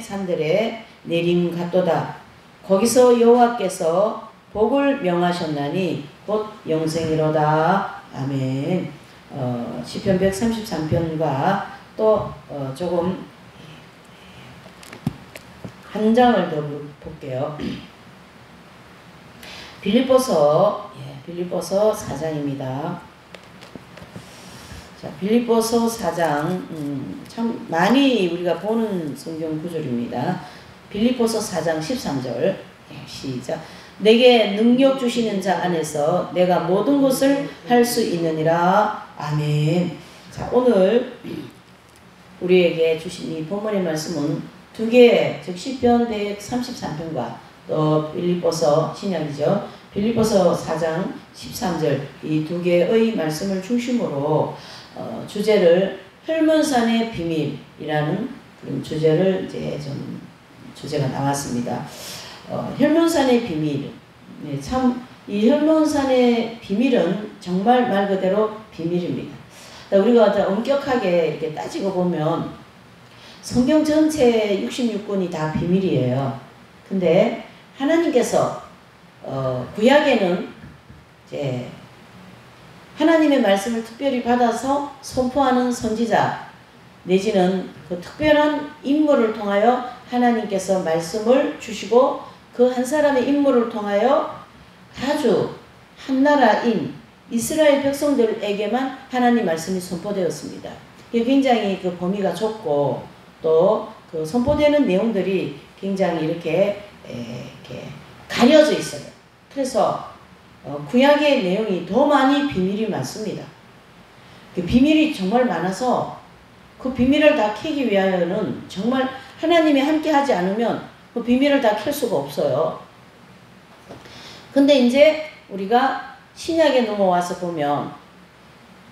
산들에 내림 같도다. 거기서 여호와께서 복을 명하셨나니 곧 영생이로다. 아멘. 시편 133편과 또 조금 한 장을 더 볼게요. 빌립보서 4장입니다. 자, 빌립보서 4장 참 많이 우리가 보는 성경 구절입니다. 빌립보서 4장 13절 시작. 내게 능력 주시는 자 안에서 내가 모든 것을 할 수 있느니라. 아멘. 자, 오늘 우리에게 주신 이 본문의 말씀은 두 개, 즉 시편 133편과 또 빌립보서 신약이죠. 빌립보서 4장 13절 이 두 개의 말씀을 중심으로 주제를 혈문산의 비밀이라는 그런 주제를 이제 좀 주제가 나왔습니다. 혈문산의 비밀. 네, 참 이 혈문산의 비밀은 정말 말 그대로 비밀입니다. 우리가 엄격하게 이렇게 따지고 보면 성경 전체 66권이 다 비밀이에요. 근데 하나님께서 구약에는 이제 하나님의 말씀을 특별히 받아서 선포하는 선지자 내지는 그 특별한 인물을 통하여 하나님께서 말씀을 주시고 그 한 사람의 인물을 통하여 아주 한나라인 이스라엘 백성들에게만 하나님 말씀이 선포되었습니다. 이게 굉장히 그 범위가 좁고 또 그 선포되는 내용들이 굉장히 이렇게 가려져 있어요. 그래서 구약의 내용이 더 많이 비밀이 많습니다. 그 비밀이 정말 많아서 그 비밀을 다 캐기 위하여는 정말 하나님이 함께 하지 않으면 그 비밀을 다 캘 수가 없어요. 근데 이제 우리가 신약에 넘어와서 보면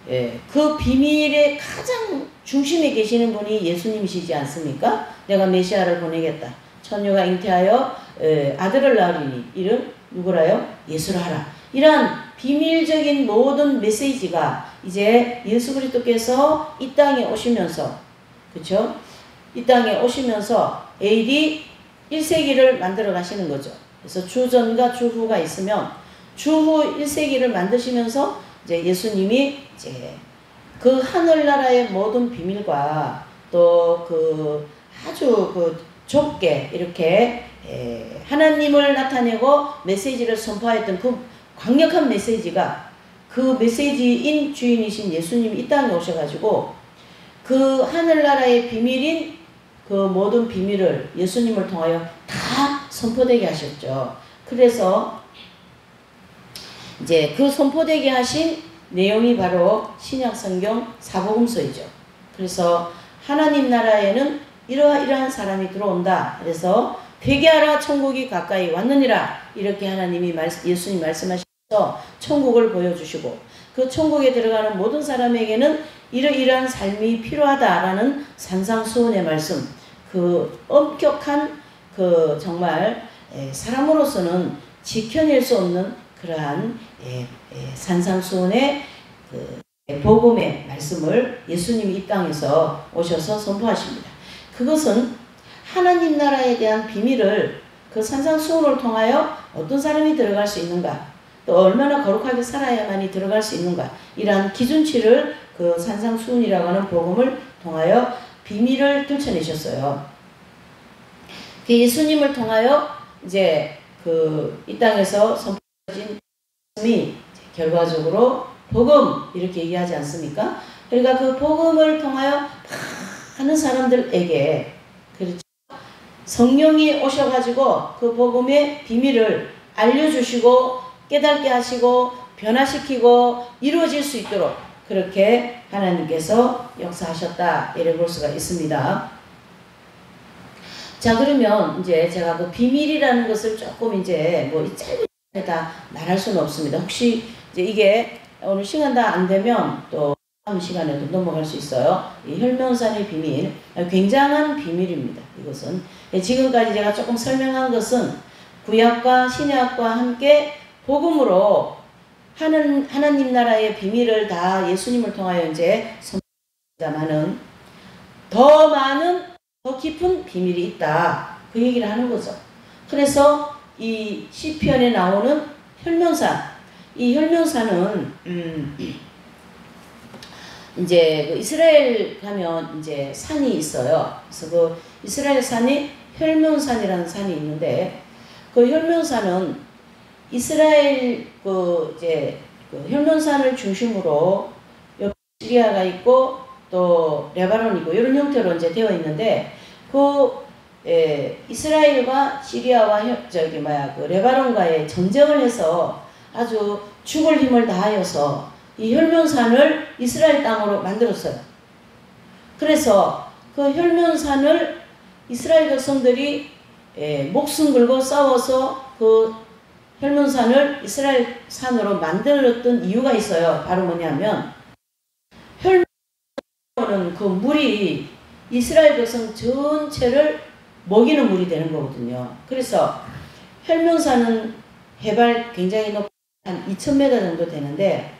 그 비밀의 가장 중심에 계시는 분이 예수님이시지 않습니까? 내가 메시아를 보내겠다. 처녀가 잉태하여 아들을 낳으리니 이름 누구라요? 예수라 하라. 이러한 비밀적인 모든 메시지가 이제 예수 그리스도께서 이 땅에 오시면서, 그렇죠? 이 땅에 오시면서 AD 1세기를 만들어 가시는 거죠. 그래서 주전과 주후가 있으면 주후 1세기를 만드시면서 이제 예수님이 이제 그 하늘나라의 모든 비밀과 또 그 아주 그 좁게 이렇게 하나님을 나타내고 메시지를 선포했던 그 강력한 메시지가 그 메시지인 주인이신 예수님이 이 땅에 오셔가지고 그 하늘나라의 비밀인 그 모든 비밀을 예수님을 통하여 다 선포되게 하셨죠. 그래서 이제 그 선포되게 하신 내용이 바로 신약성경 사복음서이죠. 그래서 하나님 나라에는 이러한 사람이 들어온다. 그래서 회개하라 천국이 가까이 왔느니라. 이렇게 하나님이 예수님 말씀하셔서 천국을 보여주시고 그 천국에 들어가는 모든 사람에게는 이러이러한 삶이 필요하다라는 산상수훈의 말씀, 그 엄격한 그 정말 사람으로서는 지켜낼 수 없는 그러한 산상수훈의 그 복음의 말씀을 예수님이 이 땅에서 오셔서 선포하십니다. 그것은 하나님 나라에 대한 비밀을 그 산상수훈을 통하여 어떤 사람이 들어갈 수 있는가, 또 얼마나 거룩하게 살아야만이 들어갈 수 있는가, 이러한 기준치를 그 산상수훈이라고 하는 복음을 통하여 비밀을 들춰내셨어요. 그 예수님을 통하여 이제 그 이 땅에서 선포해진 말씀이 결과적으로 복음 이렇게 얘기하지 않습니까? 그러니까 그 복음을 통하여 많은 사람들에게, 그렇죠? 성령이 오셔가지고 그 복음의 비밀을 알려주시고 깨닫게 하시고 변화시키고 이루어질 수 있도록 그렇게 하나님께서 역사하셨다, 이래 볼 수가 있습니다. 자, 그러면 이제 제가 그 비밀이라는 것을 조금 이제 뭐 이 짧은 시간에 다 말할 수는 없습니다. 혹시 이제 이게 오늘 시간 다 안 되면 또 다음 시간에도 넘어갈 수 있어요. 이 혈면산의 비밀, 굉장한 비밀입니다. 이것은 지금까지 제가 조금 설명한 것은 구약과 신약과 함께 복음으로 하나님 나라의 비밀을 다 예수님을 통하여 이제 선포합니다만은 더 많은 더 깊은 비밀이 있다. 그 얘기를 하는 거죠. 그래서 이 시편에 나오는 혈면산, 이 혈면산은 이제 그 이스라엘 가면 이제 산이 있어요. 그래서 그 이스라엘 산이 혈면산이라는 산이 있는데, 그 혈면산은 이스라엘 그 이제 그 혈면산을 중심으로 옆에 시리아가 있고 또 레바논이고 이런 형태로 이제 되어 있는데, 그 이스라엘과 시리아와 그 레바논과의 전쟁을 해서 아주 죽을 힘을 다하여서 이 혈면산을 이스라엘 땅으로 만들었어요. 그래서 그 혈면산을 이스라엘 백성들이 목숨 걸고 싸워서 그 혈면산을 이스라엘 산으로 만들었던 이유가 있어요. 바로 뭐냐면 혈면은 그 물이 이스라엘 백성 전체를 먹이는 물이 되는 거거든요. 그래서 혈면산은 해발 굉장히 높은 한 2000m 정도 되는데,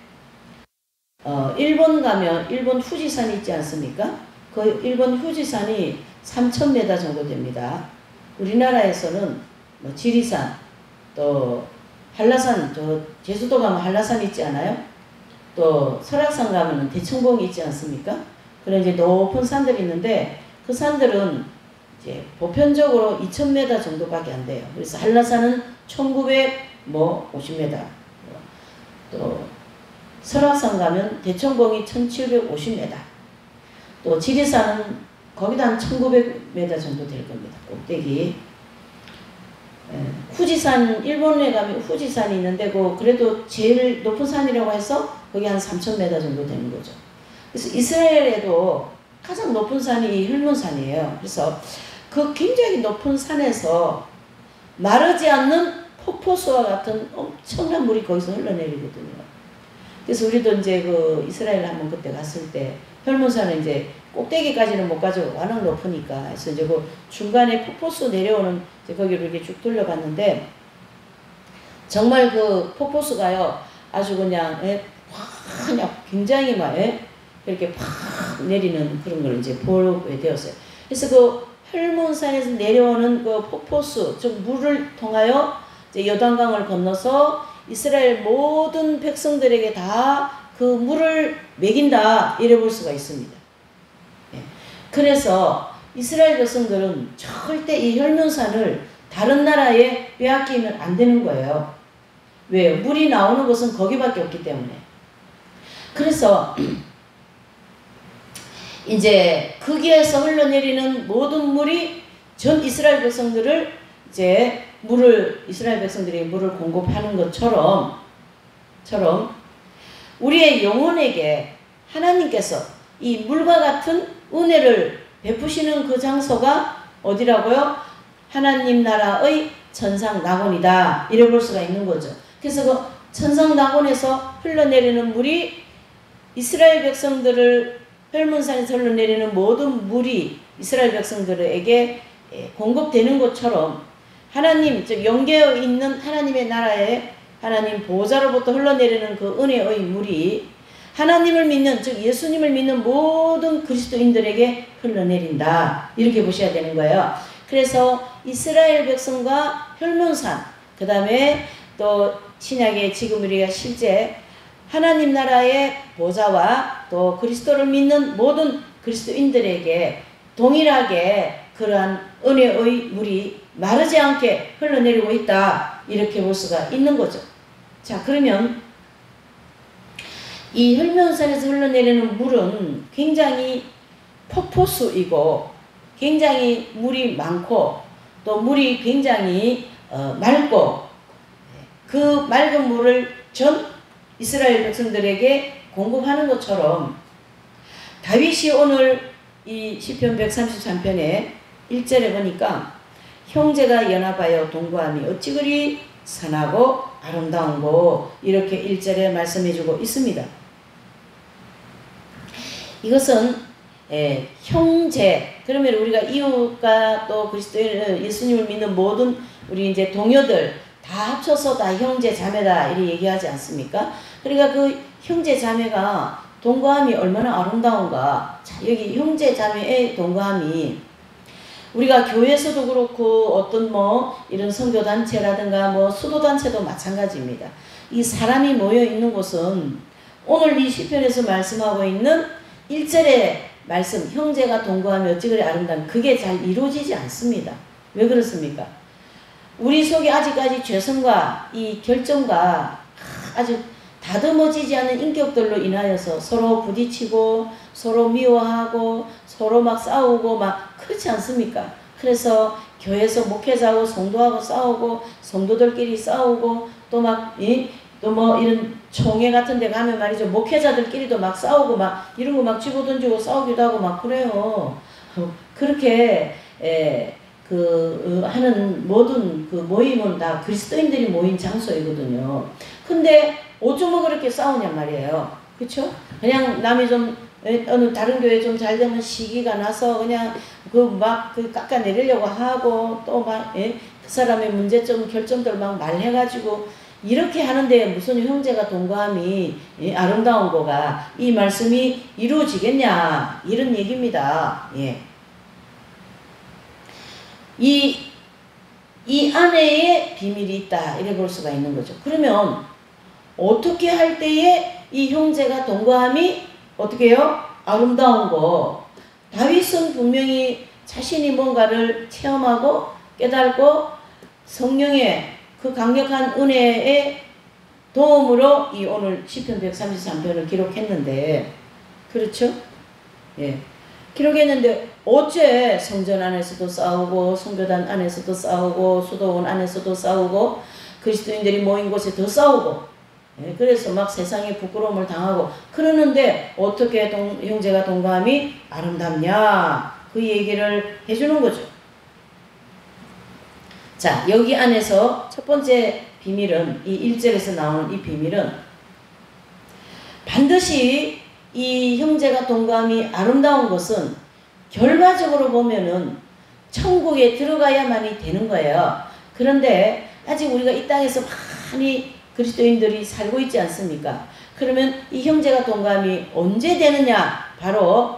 일본 가면 일본 후지산이 있지 않습니까? 그 일본 후지산이 3000m 정도 됩니다. 우리나라에서는 뭐 지리산, 또 한라산, 저 제주도 가면 한라산 있지 않아요? 또 설악산 가면 대청봉이 있지 않습니까? 그런 이제 높은 산들이 있는데, 그 산들은 이제 보편적으로 2000m 정도밖에 안 돼요. 그래서 한라산은 1950m, 또 설악산 가면 대청봉이 1750m, 또 지리산은 거기도 한 1900m 정도 될 겁니다. 꼭대기. 후지산, 일본에 가면 후지산이 있는데 그래도 제일 높은 산이라고 해서 거기 한 3000m 정도 되는 거죠. 그래서 이스라엘에도 가장 높은 산이 혈몬산이에요. 그래서 그 굉장히 높은 산에서 마르지 않는 폭포수와 같은 엄청난 물이 거기서 흘러내리거든요. 그래서 우리도 이제 그 이스라엘 한번 그때 갔을 때 혈몬산은 이제 꼭대기까지는 못 가죠. 워낙 높으니까. 그래서 이제 그 중간에 폭포수 내려오는 이제 거기를 이렇게 쭉 돌려봤는데, 정말 그 폭포수가요, 아주 그냥 그냥 굉장히 막 이렇게 팍 내리는 그런 걸 이제 보게 되었어요. 그래서 그 혈몬산에서 내려오는 그 폭포수, 즉 물을 통하여 이제 요단강을 건너서 이스라엘 모든 백성들에게 다 그 물을 먹인다, 이래 볼 수가 있습니다. 그래서 이스라엘 백성들은 절대 이 혈면산을 다른 나라에 빼앗기면 안 되는 거예요. 왜요? 물이 나오는 곳은 거기밖에 없기 때문에. 그래서 이제 거기에서 흘러내리는 모든 물이 전 이스라엘 백성들을 이제 이스라엘 백성들이 물을 공급하는 것처럼 우리의 영혼에게 하나님께서 이 물과 같은 은혜를 베푸시는 그 장소가 어디라고요? 하나님 나라의 천상 낙원이다, 이래 볼 수가 있는 거죠. 그래서 그 천상 낙원에서 흘러내리는 물이 이스라엘 백성들을 혈문산에서 흘러내리는 모든 물이 이스라엘 백성들에게 공급되는 것처럼, 하나님, 즉 영계에 있는 하나님의 나라에 하나님 보호자로부터 흘러내리는 그 은혜의 물이 하나님을 믿는, 즉 예수님을 믿는 모든 그리스도인들에게 흘러내린다, 이렇게 보셔야 되는 거예요. 그래서 이스라엘 백성과 혈문산, 그 다음에 또 신약에 지금 우리가 실제 하나님 나라의 보좌와 또 그리스도를 믿는 모든 그리스도인들에게 동일하게 그러한 은혜의 물이 마르지 않게 흘러내리고 있다, 이렇게 볼 수가 있는 거죠. 자, 그러면 이 혈면산에서 흘러내리는 물은 굉장히 폭포수이고 굉장히 물이 많고 또 물이 굉장히 맑고, 그 맑은 물을 전 이스라엘 백성들에게 공급하는 것처럼, 다윗이 오늘 이 시편 133편에 1절에 보니까 형제가 연합하여 동거함이 어찌 그리 선하고 아름다운고, 이렇게 1절에 말씀해주고 있습니다. 이것은 형제, 그러면 우리가 이웃과 또 그리스도인 예수님을 믿는 모든 우리 이제 동료들 다 합쳐서 다 형제 자매다, 이렇게 얘기하지 않습니까? 그러니까 그 형제 자매가 동거함이 얼마나 아름다운가. 자, 여기 형제 자매의 동거함이 우리가 교회에서도 그렇고 어떤 뭐 이런 선교단체라든가 뭐 수도단체도 마찬가지입니다. 이 사람이 모여 있는 곳은 오늘 이 시편에서 말씀하고 있는 1절의 말씀, 형제가 동거하며 어찌 그리 아름다운, 그게 잘 이루어지지 않습니다. 왜 그렇습니까? 우리 속에 아직까지 죄성과 이 결정과 아주 다듬어지지 않은 인격들로 인하여서 서로 부딪히고 서로 미워하고 서로 막 싸우고 막 그렇지 않습니까? 그래서 교회에서 목회자하고 성도하고 싸우고 성도들끼리 싸우고 또 막 또 뭐 이런 총회 같은 데 가면 말이죠. 목회자들끼리도 막 싸우고 막 이런 거 막 집어던지고 싸우기도 하고 막 그래요. 그렇게 하는 모든 그 모임은 다 그리스도인들이 모인 장소이거든요. 근데 어쩌면 그렇게 싸우냔 말이에요. 그쵸? 그냥 남이 좀 어느 다른 교회 좀 잘 되면 시기가 나서 그냥 그 깎아내리려고 하고 또 막 그 사람의 문제점 결점들 막 말해가지고 이렇게 하는데 무슨 형제가 동거함이 아름다운 거가 이 말씀이 이루어지겠냐 이런 얘기입니다. 예. 이 안에 비밀이 있다 이래 볼 수가 있는 거죠. 그러면 어떻게 할 때에 이 형제가 동거함이 어떻게 해요? 아름다운 거. 다윗은 분명히 자신이 뭔가를 체험하고 깨닫고 성령의 그 강력한 은혜의 도움으로 이 오늘 시편 133편을 기록했는데 그렇죠? 예. 기록했는데 어째 성전 안에서도 싸우고 성교단 안에서도 싸우고 수도원 안에서도 싸우고 그리스도인들이 모인 곳에 더 싸우고 그래서 막 세상에 부끄러움을 당하고 그러는데 어떻게 형제가 동거함이 아름답냐 그 얘기를 해주는 거죠. 자, 여기 안에서 첫 번째 비밀은 이 1절에서 나오는 이 비밀은 반드시 이 형제가 동거함이 아름다운 것은 결과적으로 보면은 천국에 들어가야만이 되는 거예요. 그런데 아직 우리가 이 땅에서 많이 그리스도인들이 살고 있지 않습니까? 그러면 이 형제가 동거함이 언제 되느냐? 바로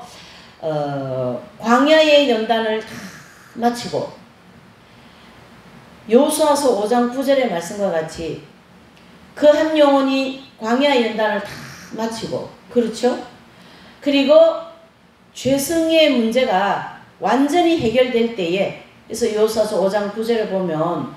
광야의 연단을 다 마치고 여호수아서 5장 9절의 말씀과 같이 그 한 영혼이 광야의 연단을 다 마치고 그렇죠? 그리고 죄성의 문제가 완전히 해결될 때에 그래서 여호수아서 5장 9절을 보면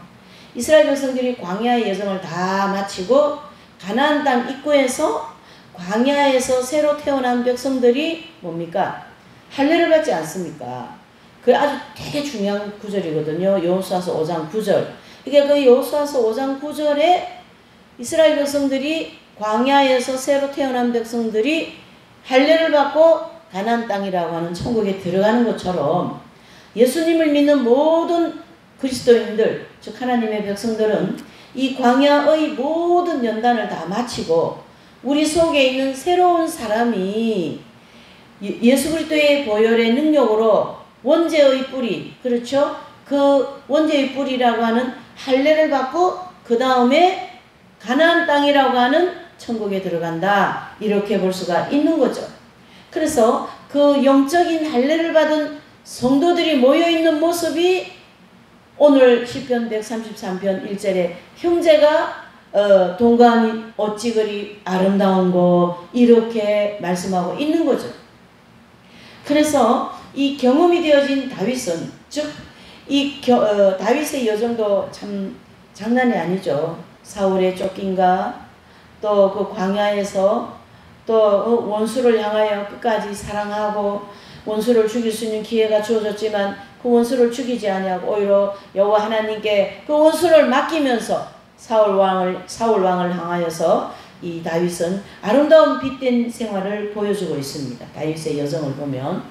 이스라엘 백성들이 광야의 여정을 다 마치고 가나안 땅 입구에서 광야에서 새로 태어난 백성들이 뭡니까? 할례를 받지 않습니까? 그 아주 되게 중요한 구절이거든요. 여호수아서 5장 9절. 이게 그 여호수아서 5장 9절에 이스라엘 백성들이 광야에서 새로 태어난 백성들이 할례를 받고 가나안 땅이라고 하는 천국에 들어가는 것처럼 예수님을 믿는 모든 그리스도인들, 즉 하나님의 백성들은 이 광야의 모든 연단을 다 마치고 우리 속에 있는 새로운 사람이 예수 그리스도의 보혈의 능력으로 원죄의 뿌리, 그렇죠? 그 원죄의 뿌리라고 하는 할례를 받고 그 다음에 가나안 땅이라고 하는 천국에 들어간다. 이렇게 볼 수가 있는 거죠. 그래서 그 영적인 할례를 받은 성도들이 모여있는 모습이 오늘 시편 133편 1절에 형제가 동거함이 어찌 그리 아름다운 거 이렇게 말씀하고 있는 거죠. 그래서 이 경험이 되어진 다윗은 즉 다윗의 여정도 참 장난이 아니죠. 사울의 쫓김과 또 그 광야에서 또 원수를 향하여 끝까지 사랑하고 원수를 죽일 수 있는 기회가 주어졌지만 그 원수를 죽이지 아니하고 오히려 여호와 하나님께 그 원수를 맡기면서 사울 왕을 향하여서 이 다윗은 아름다운 빛된 생활을 보여주고 있습니다. 다윗의 여정을 보면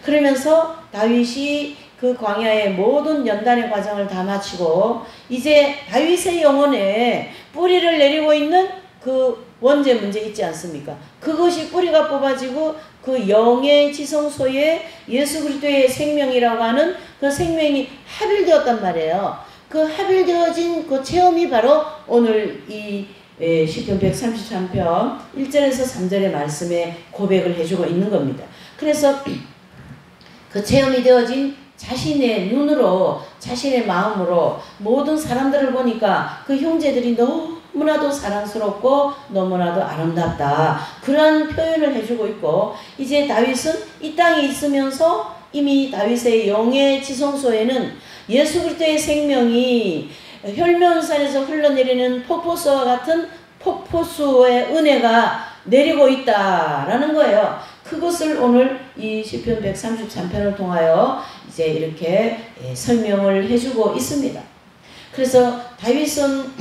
그러면서 다윗이 그 광야의 모든 연단의 과정을 다 마치고 이제 다윗의 영혼에 뿌리를 내리고 있는 그 원죄 문제 있지 않습니까? 그것이 뿌리가 뽑아지고 그 영의 지성소에 예수 그리스도의 생명이라고 하는 그 생명이 합일되었단 말이에요. 그 합일되어진 그 체험이 바로 오늘 이 시편 133편 1절에서 3절의 말씀에 고백을 해주고 있는 겁니다. 그래서 그 체험이 되어진 자신의 눈으로 자신의 마음으로 모든 사람들을 보니까 그 형제들이 너무나도 사랑스럽고 너무나도 아름답다. 그러한 표현을 해주고 있고 이제 다윗은 이 땅에 있으면서 이미 다윗의 영의 지성소에는 예수 그리스도의 생명이 혈면산에서 흘러내리는 폭포수와 같은 폭포수의 은혜가 내리고 있다라는 거예요. 그것을 오늘 이 시편 133편을 통하여 이제 이렇게 설명을 해주고 있습니다. 그래서 다윗은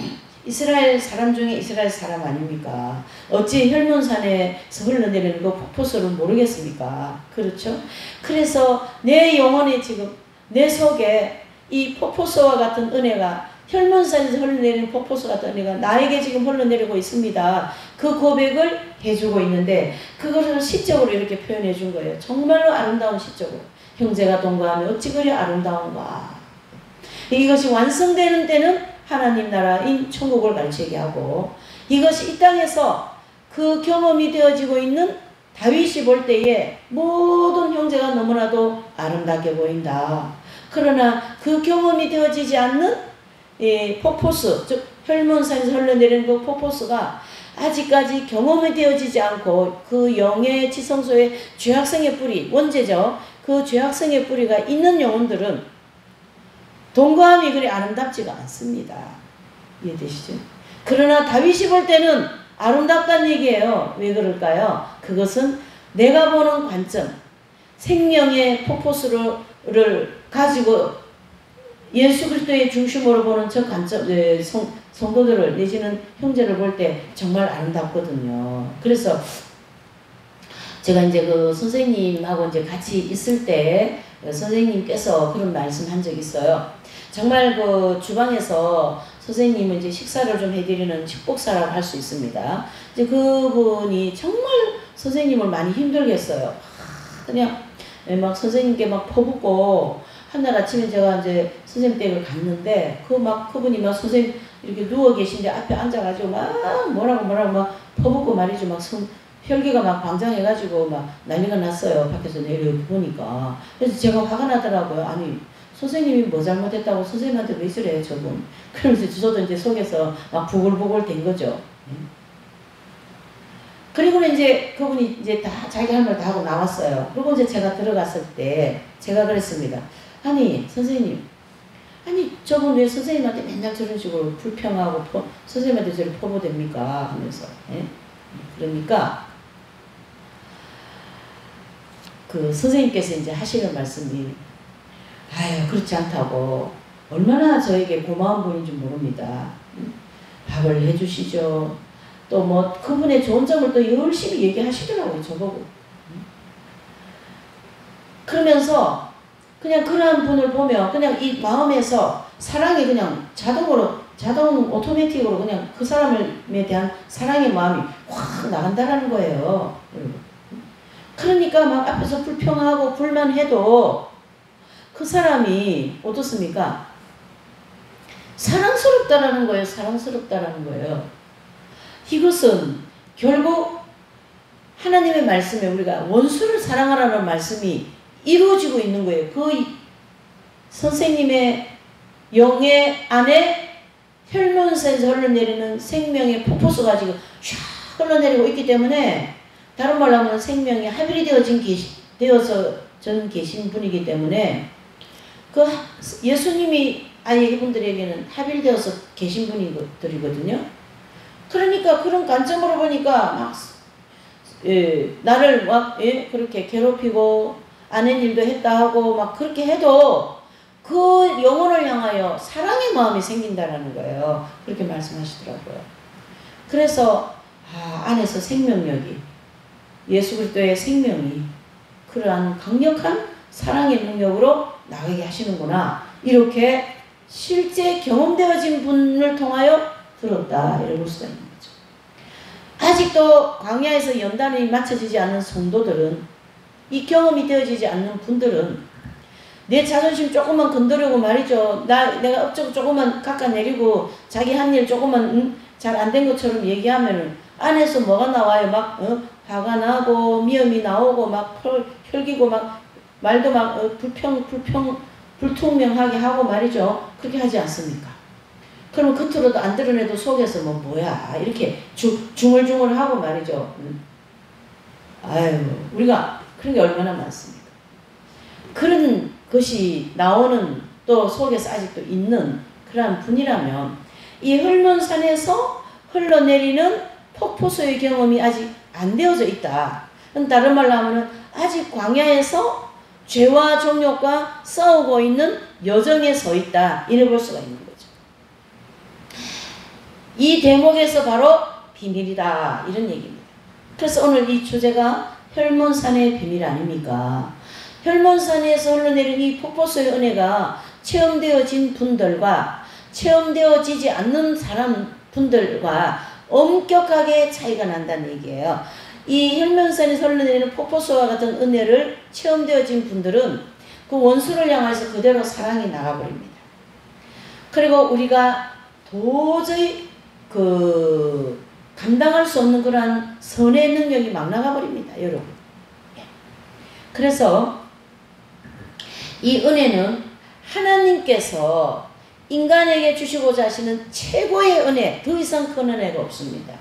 이스라엘 사람 중에 이스라엘 사람 아닙니까? 어찌 혈몬산에서 흘러내리는 그 폭포수를 모르겠습니까? 그렇죠? 그래서 내 영혼에 지금 내 속에 이 폭포수와 같은 은혜가 혈몬산에서 흘러내리는 폭포수 같은 은혜가 나에게 지금 흘러내리고 있습니다. 그 고백을 해주고 있는데 그것을 시적으로 이렇게 표현해 준 거예요. 정말로 아름다운 시적으로. 형제가 동거하면 어찌 그리 아름다운가. 이것이 완성되는 때는 하나님 나라인 천국을 가르치게 하고 이것이 이 땅에서 그 경험이 되어지고 있는 다윗이 볼 때에 모든 형제가 너무나도 아름답게 보인다. 그러나 그 경험이 되어지지 않는 폭포수, 즉 혈몬산에서 흘러내리는 그 폭포수가 아직까지 경험이 되어지지 않고 그 영의 지성소의 죄악성의 뿌리, 원죄죠. 그 죄악성의 뿌리가 있는 영혼들은 동거함이 그리 아름답지가 않습니다. 이해되시죠? 그러나 다윗이 볼 때는 아름답다는 얘기예요. 왜 그럴까요? 그것은 내가 보는 관점, 생명의 폭포수를 가지고 예수 그리스도의 중심으로 보는 저 관점, 성도들을 내지는 형제를 볼 때 정말 아름답거든요. 그래서 제가 이제 그 선생님하고 이제 같이 있을 때 선생님께서 그런 말씀 한 적이 있어요. 정말 그 주방에서 선생님은 이제 식사를 좀 해드리는 식복사라고 할 수 있습니다. 이제 그분이 정말 선생님을 많이 힘들게 했어요. 그냥 막 선생님께 막 퍼붓고 한날 아침에 제가 이제 선생님 댁을 갔는데 그분이 막 선생님 이렇게 누워 계신데 앞에 앉아가지고 막 뭐라고 막 퍼붓고 말이죠. 막 혈기가 막 방장해가지고 막 난리가 났어요. 밖에서 내려보니까. 그래서 제가 화가 나더라고요. 아니 선생님이 뭐 잘못했다고 선생님한테 왜 이래 저분. 그러면서 저도 이제 속에서 막 부글부글 된 거죠. 그리고 이제 그분이 이제 다 자기 할 말 다 하고 나왔어요. 그리고 이제 제가 들어갔을 때 제가 그랬습니다. 아니 선생님, 아니 저분 왜 선생님한테 맨날 저런 식으로 불평하고 선생님한테 저를 포부됩니까 하면서. 그러니까 그 선생님께서 이제 하시는 말씀이 아유 그렇지 않다고 얼마나 저에게 고마운 분인지 모릅니다. 밥을 해주시죠. 또 뭐 그분의 좋은 점을 또 열심히 얘기하시더라고요. 저보고. 그러면서 그냥 그러한 분을 보면 그냥 이 마음에서 사랑이 그냥 자동 오토매틱으로 그냥 그 사람에 대한 사랑의 마음이 확 나간다라는 거예요. 그러니까 막 앞에서 불평하고 불만해도 그 사람이 어떻습니까? 사랑스럽다라는 거예요. 사랑스럽다라는 거예요. 이것은 결국 하나님의 말씀에 우리가 원수를 사랑하라는 말씀이 이루어지고 있는 거예요. 그 선생님의 영의 안에 혈몬산에서 흘러내리는 생명의 폭포수가 지금 쫙 흘러내리고 있기 때문에 다른 말로 하면 생명이 합일이 되어서 계신 분이기 때문에 그 예수님이 아니 이분들에게는 합일되어서 계신 분들이거든요. 그러니까 그런 관점으로 보니까 막 나를 막 그렇게 괴롭히고 아는 일도 했다 하고 막 그렇게 해도 그 영혼을 향하여 사랑의 마음이 생긴다라는 거예요. 그렇게 말씀하시더라고요. 그래서 안에서 생명력이 예수 그리스도의 생명이 그러한 강력한 사랑의 능력으로 나가게 하시는구나. 이렇게 실제 경험되어진 분을 통하여 들었다. 이럴 수가 있는 거죠. 아직도 광야에서 연단이 맞춰지지 않는 성도들은 이 경험이 되어지지 않는 분들은 내 자존심 조금만 건드리고 말이죠. 내가 업적 조금만 깎아내리고 자기 한 일 조금만 잘 안 된 것처럼 얘기하면은 안에서 뭐가 나와요? 막 화가 나고 미움이 나오고 막 혈기고 막 말도 막 불평 불투명하게 하고 말이죠. 그렇게 하지 않습니까? 그러면 겉으로도 안 드러내도 속에서 뭐야 이렇게 중얼중얼 하고 말이죠. 아유, 우리가 그런 게 얼마나 많습니까? 그런 것이 나오는 또 속에서 아직도 있는 그러한 분이라면 이 헐몬산에서 흘러내리는 폭포수의 경험이 아직 안 되어져 있다. 다른 말로 하면 아직 광야에서 죄와 정욕과 싸우고 있는 여정에 서 있다. 이래 볼 수가 있는 거죠. 이 대목에서 바로 비밀이다. 이런 얘기입니다. 그래서 오늘 이 주제가 혈몬산의 비밀 아닙니까? 혈몬산에서 흘러내리는 이 폭포수의 은혜가 체험되어진 분들과 체험되어지지 않는 분들과 엄격하게 차이가 난다는 얘기예요. 이 혈몬산에서 흘러내리는 폭포수와 같은 은혜를 체험되어진 분들은 그 원수를 향해서 그대로 사랑이 나가버립니다. 그리고 우리가 도저히 감당할 수 없는 그러한 선의 능력이 막 나가버립니다, 여러분. 그래서 이 은혜는 하나님께서 인간에게 주시고자 하시는 최고의 은혜, 더 이상 큰 은혜가 없습니다.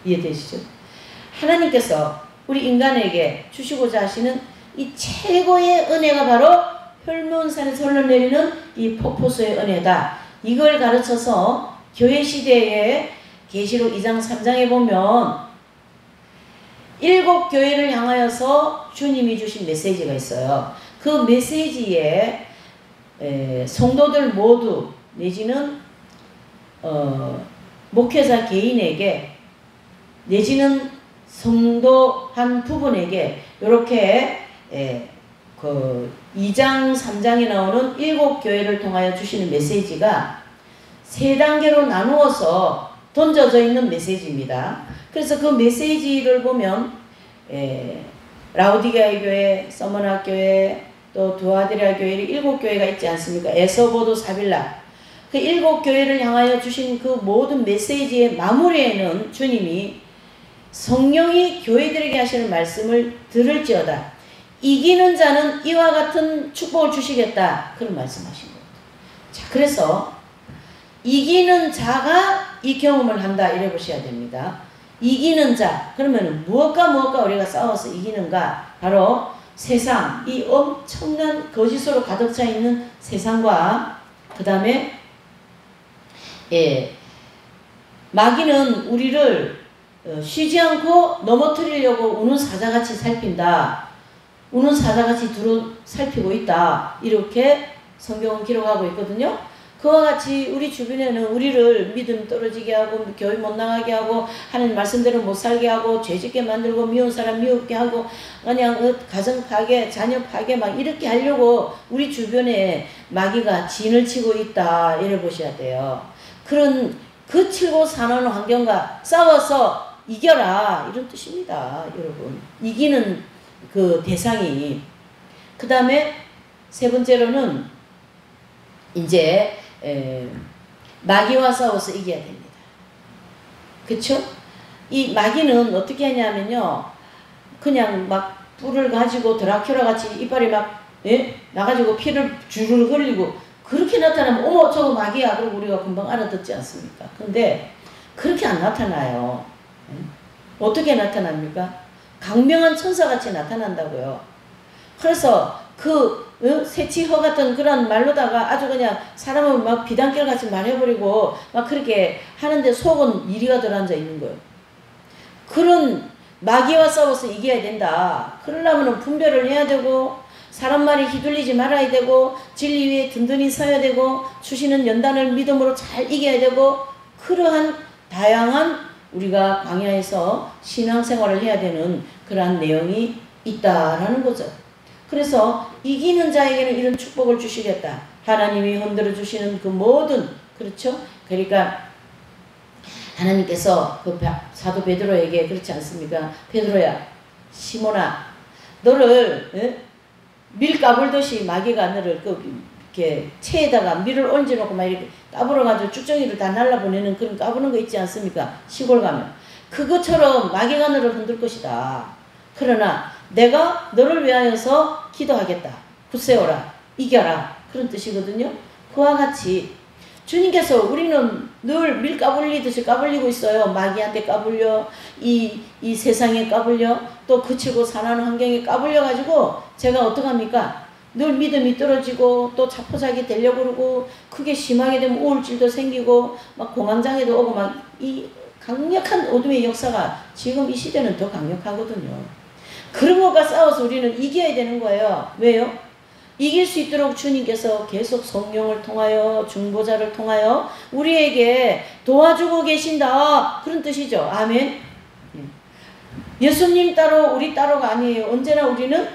이해되시죠? 하나님께서 우리 인간에게 주시고자 하시는 이 최고의 은혜가 바로 혈몬산에서 흘러내리는 이 폭포수의 은혜다. 이걸 가르쳐서 교회 시대에 계시록 2장 3장에 보면 7 교회를 향하여서 주님이 주신 메시지가 있어요. 그 메시지에 성도들 모두 내지는 목회자 개인에게 내지는 성도 한 부분에게 이렇게 그 2장 3장에 나오는 7 교회를 통하여 주시는 메시지가 3단계로 나누어서 던져져 있는 메시지입니다. 그래서 그 메시지를 보면 라우디게아 교회, 서머나 교회, 또 두아디라 교회 7 교회가 있지 않습니까? 에서보도 사빌라 그 7 교회를 향하여 주신 그 모든 메시지의 마무리에는 주님이 성령이 교회들에게 하시는 말씀을 들을지어다. 이기는 자는 이와 같은 축복을 주시겠다. 그런 말씀하신 겁니다. 자, 그래서 이기는 자가 이 경험을 한다. 이래 보셔야 됩니다. 이기는 자. 그러면 무엇과 우리가 싸워서 이기는가? 바로 세상, 이 엄청난 거짓으로 가득 차 있는 세상과 그 다음에 마귀는 우리를 쉬지 않고 넘어뜨리려고 우는 사자같이 살핀다. 우는 사자같이 두루 살피고 있다. 이렇게 성경은 기록하고 있거든요. 그와 같이 우리 주변에는 우리를 믿음 떨어지게 하고 교회 못 나가게 하고 하나님 말씀대로 못 살게 하고 죄짓게 만들고 미운 사람 미웠게 하고 그냥 가정 파괴, 자녀 파괴 막 이렇게 하려고 우리 주변에 마귀가 진을 치고 있다. 이래 보셔야 돼요. 그런 거칠고 사나운 환경과 싸워서 이겨라. 이런 뜻입니다. 여러분. 이기는 그 대상이. 그 다음에 세 번째로는 이제 마귀와 싸워서 이겨야 됩니다. 그쵸? 이 마귀는 어떻게 하냐면요. 그냥 막 뿔을 가지고 드라큘라 같이 이빨이 막 나가지고 피를 주르르 흘리고 그렇게 나타나면 어머 저거 마귀야. 그러고 우리가 금방 알아듣지 않습니까? 근데 그렇게 안 나타나요. 어떻게 나타납니까? 강명한 천사같이 나타난다고요. 그래서 새치허 같은 그런 말로다가 아주 그냥 사람을 막 비단결같이 말해버리고 막 그렇게 하는데 속은 이리가 들어앉아 있는 거예요. 그런 마귀와 싸워서 이겨야 된다. 그러려면 분별을 해야 되고 사람 말에 휘둘리지 말아야 되고 진리 위에 든든히 서야 되고 주시는 연단을 믿음으로 잘 이겨야 되고 그러한 다양한 우리가 광야에서 신앙생활을 해야 되는 그러한 내용이 있다라는 거죠. 그래서 이기는 자에게는 이런 축복을 주시겠다. 하나님이 흔들어 주시는 그 모든 그렇죠? 그러니까 하나님께서 그 사도 베드로에게 그렇지 않습니까? 베드로야, 시몬아, 너를 밀 까불듯이 마귀가 너를 이렇게 체에다가 밀을 얹어놓고 막 이렇게 까불어가지고 쭉정이를 다 날라보내는 그런 까부는 거 있지 않습니까? 시골 가면 그것처럼 마귀가 너를 흔들 것이다. 그러나 내가 너를 위하여서 기도하겠다. 굳세어라, 이겨라, 그런 뜻이거든요. 그와 같이 주님께서 우리는 늘 밀 까불리듯이 까불리고 있어요. 마귀한테 까불려, 이 세상에 까불려, 또 그치고 사나운 환경에 까불려 가지고 제가 어떡합니까? 늘 믿음이 떨어지고 또 자포자기 되려고 그러고, 그게 심하게 되면 우울증도 생기고 막 공황장애도 오고, 막 이 강력한 어둠의 역사가 지금 이 시대는 더 강력하거든요. 그런 것과 싸워서 우리는 이겨야 되는 거예요. 왜요? 이길 수 있도록 주님께서 계속 성령을 통하여, 중보자를 통하여 우리에게 도와주고 계신다, 그런 뜻이죠. 아멘. 예수님 따로 우리 따로가 아니에요. 언제나 우리는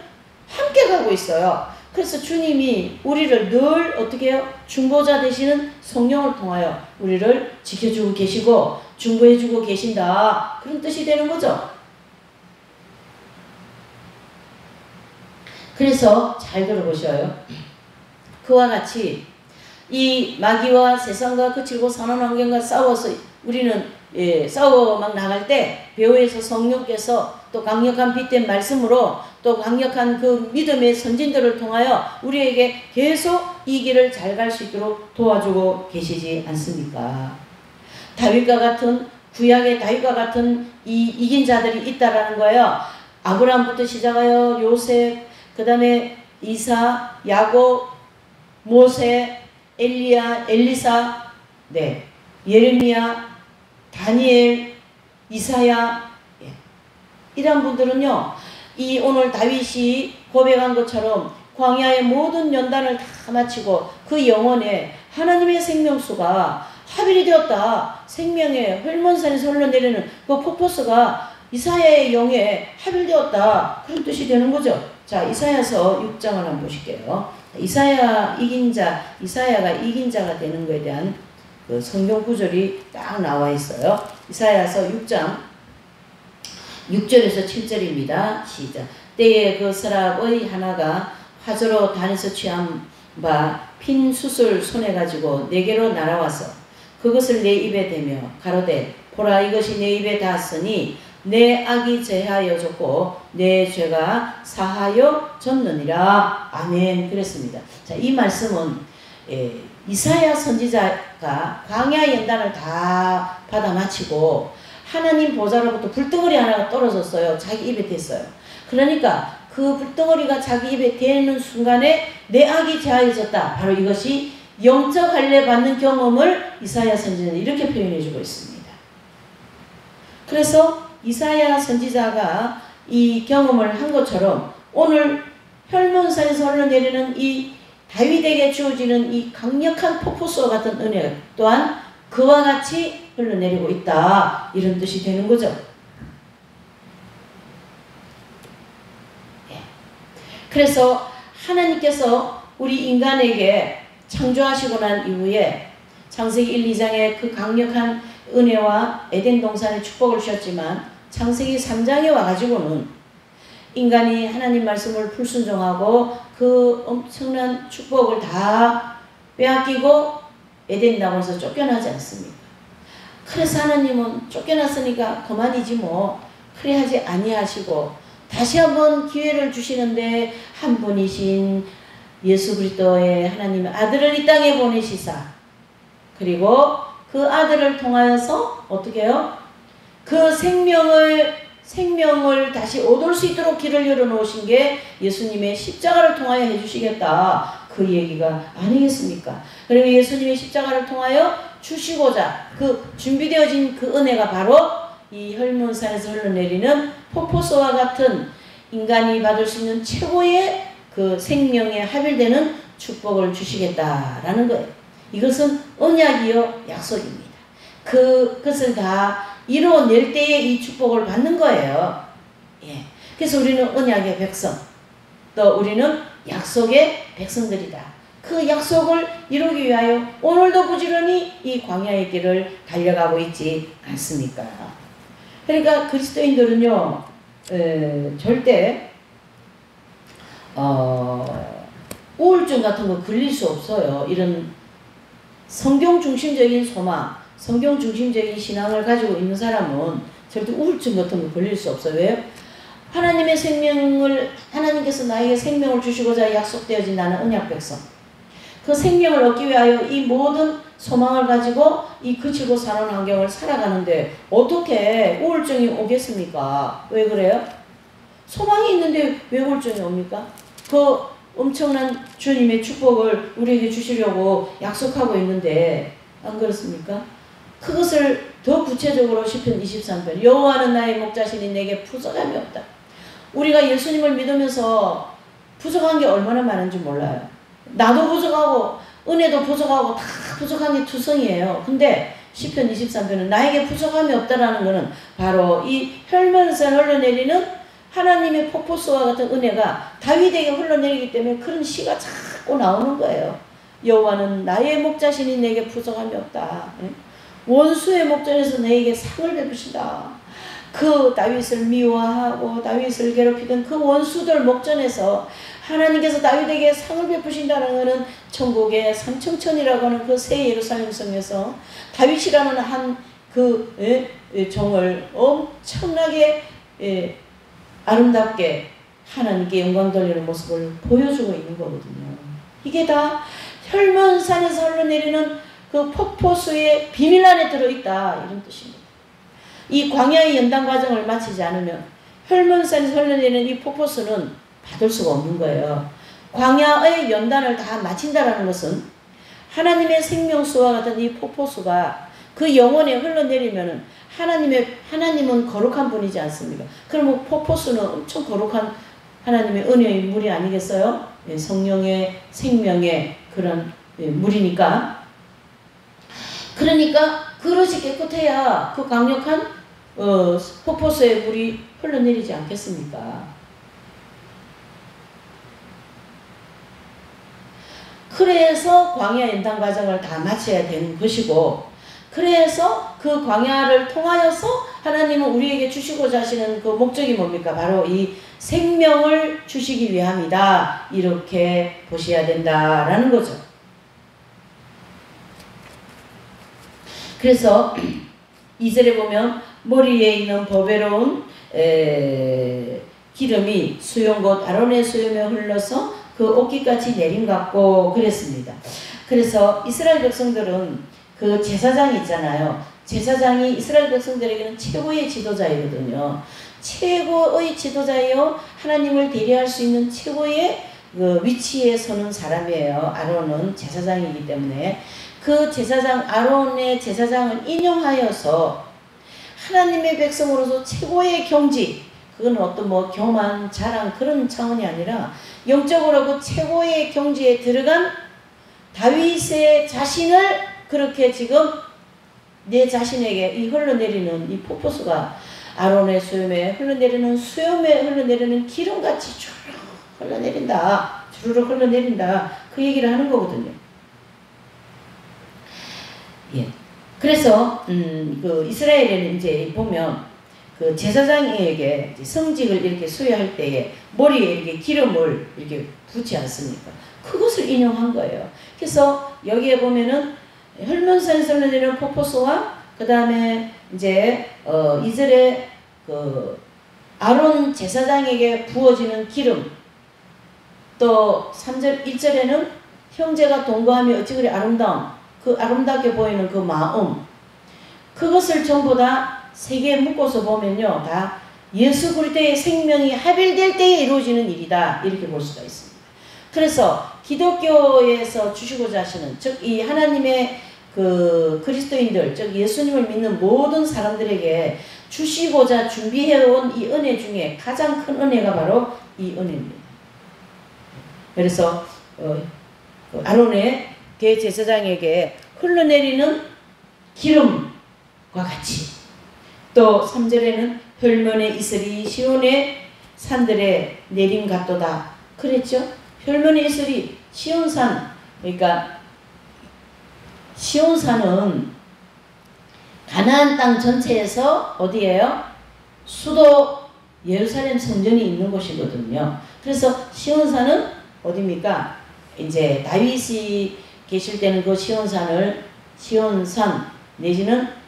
함께 가고 있어요. 그래서 주님이 우리를 늘 어떻게 해요? 중보자 되시는 성령을 통하여 우리를 지켜주고 계시고 중보해주고 계신다, 그런 뜻이 되는 거죠. 그래서 잘 들어보셔요. 그와 같이 이 마귀와 세상과 그치고 사는 환경과 싸워서 우리는 싸워 막 나갈 때 배후에서 성령께서 또 강력한 빛된 말씀으로 또 강력한 그 믿음의 선진들을 통하여 우리에게 계속 이 길을 잘 갈 수 있도록 도와주고 계시지 않습니까? 다윗과 같은, 구약의 다윗과 같은 이 이긴 자들이 있다라는 거예요. 아브라함부터 시작하여 요셉, 그 다음에 이사, 야곱, 모세, 엘리야, 엘리사, 예레미야, 다니엘, 이사야, 이런 분들은요, 이 오늘 다윗이 고백한 것처럼 광야의 모든 연단을 다 마치고 그 영혼에 하나님의 생명수가 합일이 되었다. 생명의 헐몬산에서 흘러내리는 그 폭포수가 이사야의 영에 합일되었다, 그런 뜻이 되는 거죠. 자, 이사야서 6장을 한번 보실게요. 이사야가 이긴 자가 되는 것에 대한 그 성경 구절이 딱 나와 있어요. 이사야서 6장 6절에서 7절입니다. 시작. 때에 그 서랍의 하나가 화저로 단에서 취한 바 핀 숯을 손에 가지고 내게로 날아와서 그것을 내 입에 대며 가로되 보라, 이것이 내 입에 닿았으니 내 악이 제하여졌고 내 죄가 사하여졌느니라. 아멘. 그랬습니다. 자, 이 말씀은 이사야 선지자가 광야 연단을 다 받아 마치고 하나님 보좌로부터 불덩어리 하나가 떨어졌어요. 자기 입에 댔어요. 그러니까 그 불덩어리가 자기 입에 대는 순간에 내 악이 제하여졌다. 바로 이것이 영적 할례 받는 경험을 이사야 선지자는 이렇게 표현해 주고 있습니다. 그래서 이사야 선지자가 이 경험을 한 것처럼 오늘 혈몬산에서 흘러내리는 이 다윗에게 주어지는 이 강력한 폭포수와 같은 은혜 또한 그와 같이 흘러내리고 있다, 이런 뜻이 되는 거죠. 그래서 하나님께서 우리 인간에게 창조하시고 난 이후에 창세기 1, 2장에 그 강력한 은혜와 에덴 동산의 축복을 주셨지만 창세기 3장에 와가지고는 인간이 하나님 말씀을 불순종하고 그 엄청난 축복을 다 빼앗기고 에덴 나무에서 쫓겨나지 않습니까? 그래서 하나님은 쫓겨났으니까 그만이지 뭐, 그래 하지 아니하시고 다시 한번 기회를 주시는데 한 분이신 예수 그리스도의 하나님의 아들을 이 땅에 보내시사, 그리고 그 아들을 통하여서 어떻게 해요? 그 생명을 다시 얻을 수 있도록 길을 열어놓으신 게 예수님의 십자가를 통하여 해주시겠다, 그 얘기가 아니겠습니까? 그리고 예수님의 십자가를 통하여 주시고자 그 준비되어진 그 은혜가 바로 이 혈문산에서 흘러내리는 폭포수와 같은 인간이 받을 수 있는 최고의 그 생명에 합일되는 축복을 주시겠다라는 거예요. 이것은 언약이요 약속입니다. 그것을 다 이루어낼 때에 이 축복을 받는 거예요. 그래서 우리는 언약의 백성, 또 우리는 약속의 백성들이다. 그 약속을 이루기 위하여 오늘도 부지런히 이 광야의 길을 달려가고 있지 않습니까? 그러니까 그리스도인들은요, 절대 우울증 같은 거 걸릴 수 없어요. 이런 성경 중심적인 소망, 성경 중심적인 신앙을 가지고 있는 사람은 절대 우울증 같은 거 걸릴 수 없어요. 왜요? 하나님의 생명을, 하나님께서 나에게 생명을 주시고자 약속되어진 나는 언약 백성. 그 생명을 얻기 위하여 이 모든 소망을 가지고 이 그치고 사는 환경을 살아가는데 어떻게 우울증이 오겠습니까? 왜 그래요? 소망이 있는데 왜 우울증이 옵니까? 그 엄청난 주님의 축복을 우리에게 주시려고 약속하고 있는데 안 그렇습니까? 그것을 더 구체적으로 시편 23편 여호와는 나의 목자시니 내게 부족함이 없다. 우리가 예수님을 믿으면서 부족한 게 얼마나 많은지 몰라요. 나도 부족하고 은혜도 부족하고 다 부족한 게 투성이에요. 근데 시편 23편은 나에게 부족함이 없다라는 것은 바로 이 혈면에서 흘러내리는 하나님의 폭포수와 같은 은혜가 다윗에게 흘러내리기 때문에 그런 시가 자꾸 나오는 거예요. 여호와는 나의 목자시니 내게 부족함이 없다. 원수의 목전에서 내게 상을 베푸신다. 그 다윗을 미워하고 다윗을 괴롭히던 그 원수들 목전에서 하나님께서 다윗에게 상을 베푸신다는 것은 천국의 삼청천이라고 하는 그 새 예루살렘 성에서 다윗이라는 한 그 종을 엄청나게 아름답게 하나님께 영광 돌리는 모습을 보여주고 있는 거거든요. 이게 다 혈문산에서 흘러내리는 그 폭포수의 비밀 안에 들어있다 이런 뜻입니다. 이 광야의 연단 과정을 마치지 않으면 혈문산에서 흘러내리는 이 폭포수는 받을 수가 없는 거예요. 광야의 연단을 다 마친다라는 것은 하나님의 생명수와 같은 이 폭포수가 그 영혼에 흘러내리면은 하나님은 거룩한 분이지 않습니까? 그러면 폭포수는 엄청 거룩한 하나님의 은혜의 물이 아니겠어요? 성령의 생명의 그런 물이니까. 그러니까 그릇이 깨끗해야 그 강력한 폭포수의 물이 흘러내리지 않겠습니까? 그래서 광야 연단 과정을 다 마쳐야 되는 것이고, 그래서 그 광야를 통하여서 하나님은 우리에게 주시고자 하시는 그 목적이 뭡니까? 바로 이 생명을 주시기 위함이다. 이렇게 보셔야 된다라는 거죠. 그래서 2절에 보면 머리에 있는 보배로운 기름이 수염 곧 아론의 수염에 흘러서 그 옷깃같이 내림 같고 그랬습니다. 그래서 이스라엘 백성들은 그 제사장이 있잖아요. 제사장이 이스라엘 백성들에게는 최고의 지도자이거든요. 최고의 지도자예요. 하나님을 대리할 수 있는 최고의 그 위치에 서는 사람이에요. 아론은 제사장이기 때문에 그 제사장 아론의 제사장을 인용하여서 하나님의 백성으로서 최고의 경지, 그건 어떤 뭐 교만, 자랑 그런 차원이 아니라 영적으로 그 최고의 경지에 들어간 다윗의 자신을 그렇게 지금 내 자신에게 이 흘러내리는 이 폭포수가 아론의 수염에 흘러내리는 기름같이 주르륵 흘러내린다. 주르륵 흘러내린다. 그 얘기를 하는 거거든요. 예. 그래서 그 이스라엘에는 이제 보면 그 제사장에게 성직을 이렇게 수여할 때에 머리에 이렇게 기름을 이렇게 붓지 않습니까? 그것을 인용한 거예요. 그래서 여기에 보면은 혈문산에서 흘러내리는 폭포수와 그 다음에 이제 2절에 그 아론 제사장에게 부어지는 기름, 또 3절 1절에는 형제가 동거하며 어찌 그리 아름다움, 그 아름답게 보이는 그 마음, 그것을 전부 다 세 개 묶어서 보면요, 다 예수 그리스도의 생명이 합일될 때에 이루어지는 일이다 이렇게 볼 수가 있습니다. 그래서 기독교에서 주시고자 하시는, 즉 이 하나님의 그 그리스도인들, 즉 예수님을 믿는 모든 사람들에게 주시고자 준비해온 이 은혜 중에 가장 큰 은혜가 바로 이 은혜입니다. 그래서 아론의 대제사장에게 흘러내리는 기름과 같이, 또 3절에는 혈면의 이슬이 시온의 산들에 내림 같도다 그랬죠. 혈면의 이슬이 시온산, 그러니까 시온산은 가나안 땅 전체에서 어디예요? 수도 예루살렘 성전이 있는 곳이거든요. 그래서 시온산은 어디입니까? 이제 다윗이 계실 때는 그 시온산을 시온산 내지는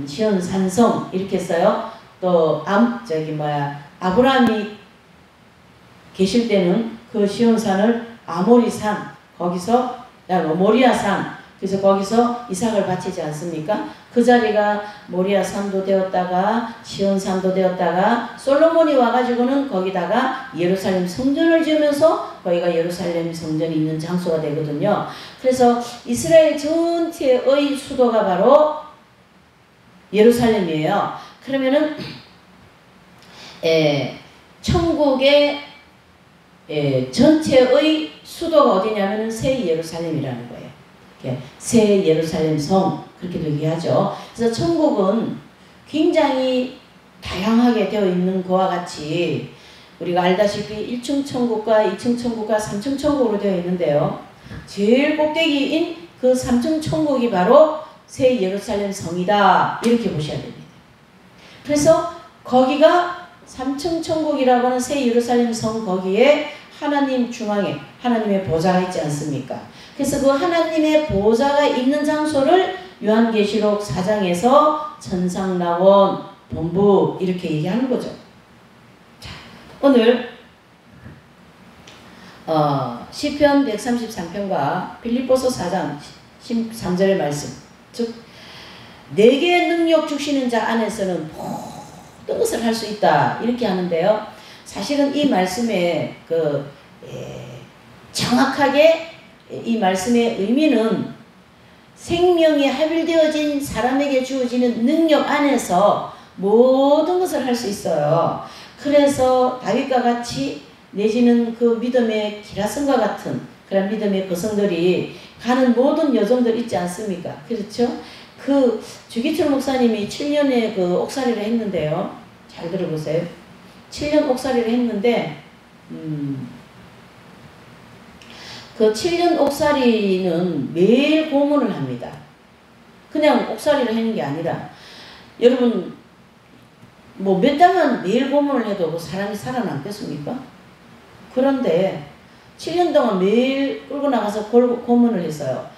시온산성 이렇게 써요. 또 아브라함이 계실 때는 그 시온산을 아모리산, 거기서 모리아산, 그래서 거기서 이삭을 바치지 않습니까? 그 자리가 모리아산도 되었다가 시온산도 되었다가 솔로몬이 와가지고는 거기다가 예루살렘 성전을 지으면서 거기가 예루살렘 성전이 있는 장소가 되거든요. 그래서 이스라엘 전체의 수도가 바로 예루살렘이에요. 그러면은 천국의 전체의 수도가 어디냐면은 새 예루살렘이라는 거예요. 새 예루살렘 성, 그렇게도 얘기하죠. 그래서 천국은 굉장히 다양하게 되어 있는 것과 같이 우리가 알다시피 1층 천국과 2층 천국과 3층 천국으로 되어 있는데요. 제일 꼭대기인 그 3층 천국이 바로 새 예루살렘 성이다, 이렇게 보셔야 됩니다. 그래서 거기가 3층 천국이라고 하는 새 예루살렘 성, 거기에 하나님 중앙에 하나님의 보좌가 있지 않습니까? 그래서 그 하나님의 보좌가 있는 장소를 요한계시록 4장에서 천상나원 본부 이렇게 얘기하는 거죠. 자, 오늘 시편 133편과 빌립보서 4장 13절의 말씀, 즉 내게 능력 주시는 자 안에서는 모든 것을 할 수 있다, 이렇게 하는데요. 사실은 이 말씀의 정확하게 이 말씀의 의미는 생명이 합일되어진 사람에게 주어지는 능력 안에서 모든 것을 할 수 있어요. 그래서 다윗과 같이 내지는 그 믿음의 기라성과 같은 그런 믿음의 거성들이 가는 모든 여정들 있지 않습니까? 그렇죠? 그 주기철 목사님이 7년의 그 옥살이를 했는데요. 잘 들어보세요. 7년 옥살이를 했는데 그 7년 옥살이는 매일 고문을 합니다. 그냥 옥살이를 하는 게 아니라, 여러분 뭐 몇 달만 매일 고문을 해도 그 사람이 살아남겠습니까? 그런데 7년 동안 매일 끌고 나가서 고문을 했어요.